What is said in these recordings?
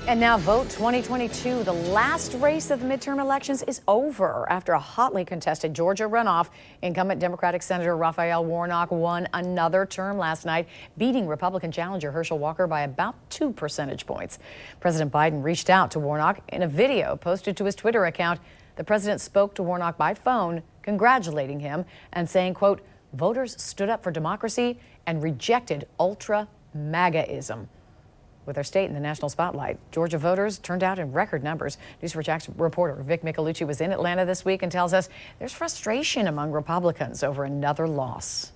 And now Vote 2022, the last race of the midterm elections is over. After a hotly contested Georgia runoff, incumbent Democratic Senator Raphael Warnock won another term last night, beating Republican challenger Herschel Walker by about 2 percentage points. President Biden reached out to Warnock in a video posted to his Twitter account. The president spoke to Warnock by phone, congratulating him and saying, quote, "Voters stood up for democracy and rejected ultra-MAGAism." With our state in the national spotlight, Georgia voters turned out in record numbers. News4JAX reporter Vic Micolucci was in Atlanta this week and tells us there's frustration among Republicans over another loss.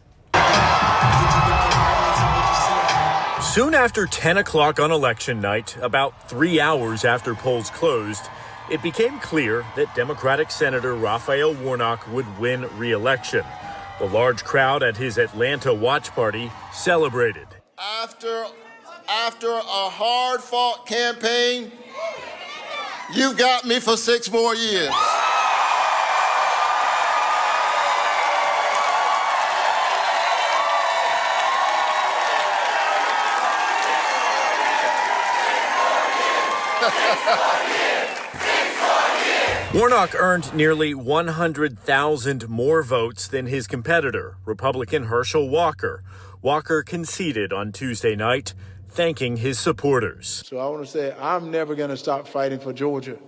Soon after 10 o'clock on election night, about 3 hours after polls closed, it became clear that Democratic Senator Raphael Warnock would win re-election. The large crowd at his Atlanta watch party celebrated. After a hard-fought campaign, you got me for 6 more years. Warnock earned nearly 100,000 more votes than his competitor, Republican Herschel Walker. Walker conceded on Tuesday night, thanking his supporters. So I want to say I'm never going to stop fighting for Georgia.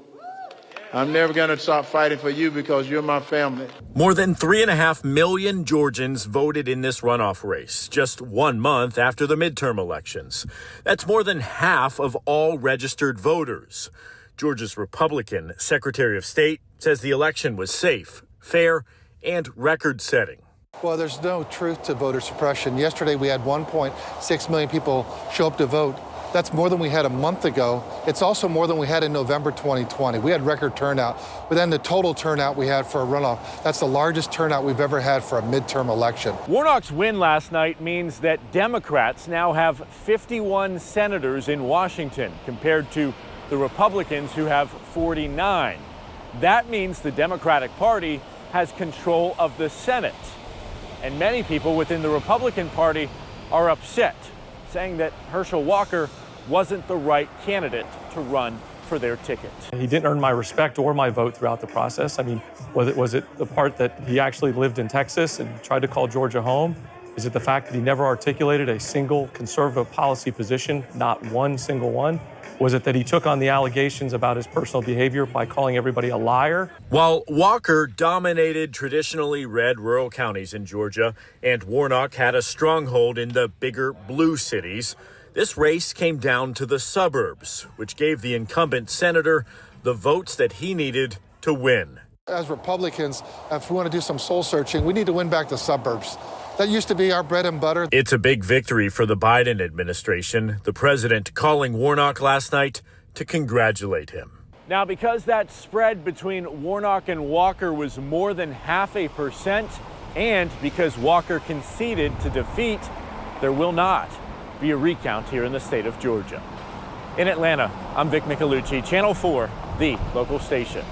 I'm never going to stop fighting for you because you're my family. More than 3.5 million Georgians voted in this runoff race, just 1 month after the midterm elections. That's more than half of all registered voters. Georgia's Republican Secretary of State says the election was safe, fair, and record-setting. Well, there's no truth to voter suppression. Yesterday, we had 1.6 million people show up to vote. That's more than we had a month ago. It's also more than we had in November 2020. We had record turnout, but then the total turnout we had for a runoff, that's the largest turnout we've ever had for a midterm election. Warnock's win last night means that Democrats now have 51 senators in Washington compared to the Republicans who have 49. That means the Democratic Party has control of the Senate. And many people within the Republican Party are upset, saying that Herschel Walker wasn't the right candidate to run for their ticket. He didn't earn my respect or my vote throughout the process. I mean, was it the part that he actually lived in Texas and tried to call Georgia home? Is it the fact that he never articulated a single conservative policy position, not one single one? Was it that he took on the allegations about his personal behavior by calling everybody a liar? While Walker dominated traditionally red rural counties in Georgia and Warnock had a stronghold in the bigger blue cities, this race came down to the suburbs, which gave the incumbent senator the votes that he needed to win. As Republicans, if we want to do some soul searching, we need to win back the suburbs. That used to be our bread and butter. It's a big victory for the Biden administration, the president calling Warnock last night to congratulate him. Now, because that spread between Warnock and Walker was more than 0.5%, and because Walker conceded to defeat, there will not be a recount here in the state of Georgia. In Atlanta, I'm Vic Micolucci, Channel 4, the local station.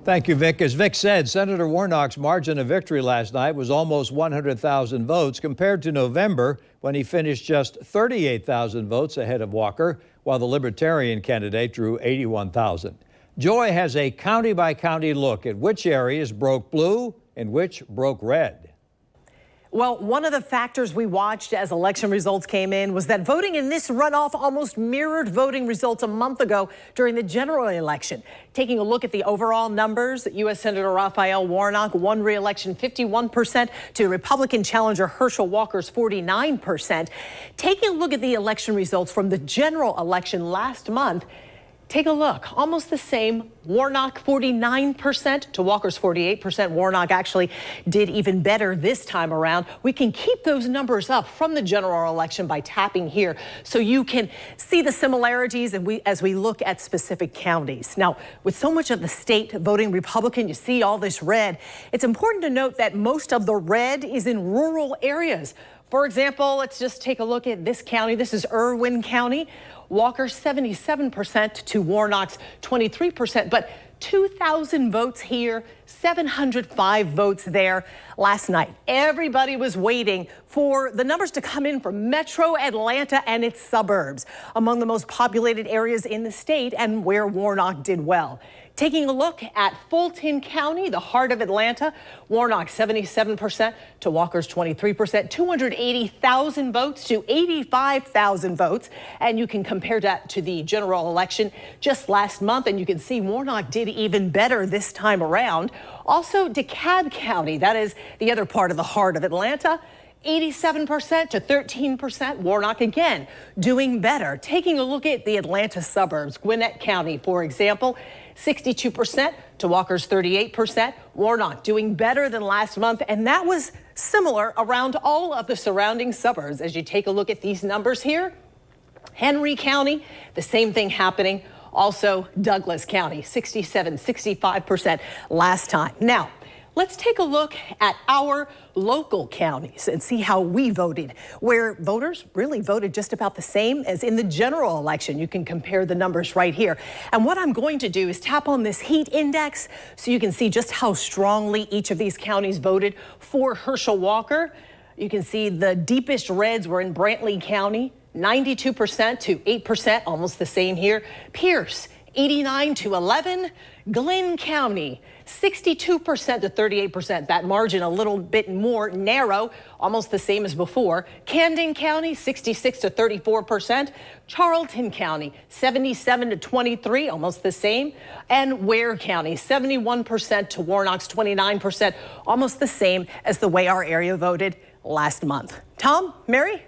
Thank you, Vic. As Vic said, Senator Warnock's margin of victory last night was almost 100,000 votes compared to November, when he finished just 38,000 votes ahead of Walker, while the Libertarian candidate drew 81,000. Joy has a county-by-county look at which areas broke blue and which broke red. Well, one of the factors we watched as election results came in was that voting in this runoff almost mirrored voting results a month ago during the general election. Taking a look at the overall numbers, U.S. Senator Raphael Warnock won re-election 51% to Republican challenger Herschel Walker's 49%. Taking a look at the election results from the general election last month, take a look, almost the same. Warnock 49% to Walker's 48%. Warnock actually did even better this time around. We can keep those numbers up from the general election by tapping here so you can see the similarities as we look at specific counties. Now, with so much of the state voting Republican, you see all this red. It's important to note that most of the red is in rural areas. For example, let's just take a look at this county. This is Irwin County. Walker 77% to Warnock's 23%, but 2,000 votes here, 705 votes there last night. Everybody was waiting for the numbers to come in from Metro Atlanta and its suburbs, among the most populated areas in the state and where Warnock did well. Taking a look at Fulton County, the heart of Atlanta, Warnock 77% to Walker's 23%, 280,000 votes to 85,000 votes. And you can compare that to the general election just last month, and you can see Warnock did even better this time around. Also, DeKalb County, that is the other part of the heart of Atlanta, 87% to 13%. Warnock again doing better. Taking a look at the Atlanta suburbs, Gwinnett County, for example, 62% to Walker's 38%. Warnock doing better than last month, and that was similar around all of the surrounding suburbs. As you take a look at these numbers here, Henry County, the same thing happening. Also Douglas County, 67, 65% last time. Now, let's take a look at our local counties and see how we voted, where voters really voted just about the same as in the general election. You can compare the numbers right here. And what I'm going to do is tap on this heat index so you can see just how strongly each of these counties voted for Herschel Walker. You can see the deepest reds were in Brantley County, 92% to 8%, almost the same here. Pierce, 89 to 11. Glenn County, 62% to 38%. That margin a little bit more narrow, almost the same as before. Camden County, 66 to 34%. Charlton County, 77 to 23, almost the same. And Ware County, 71% to Warnock's 29%, almost the same as the way our area voted last month. Tom, Mary?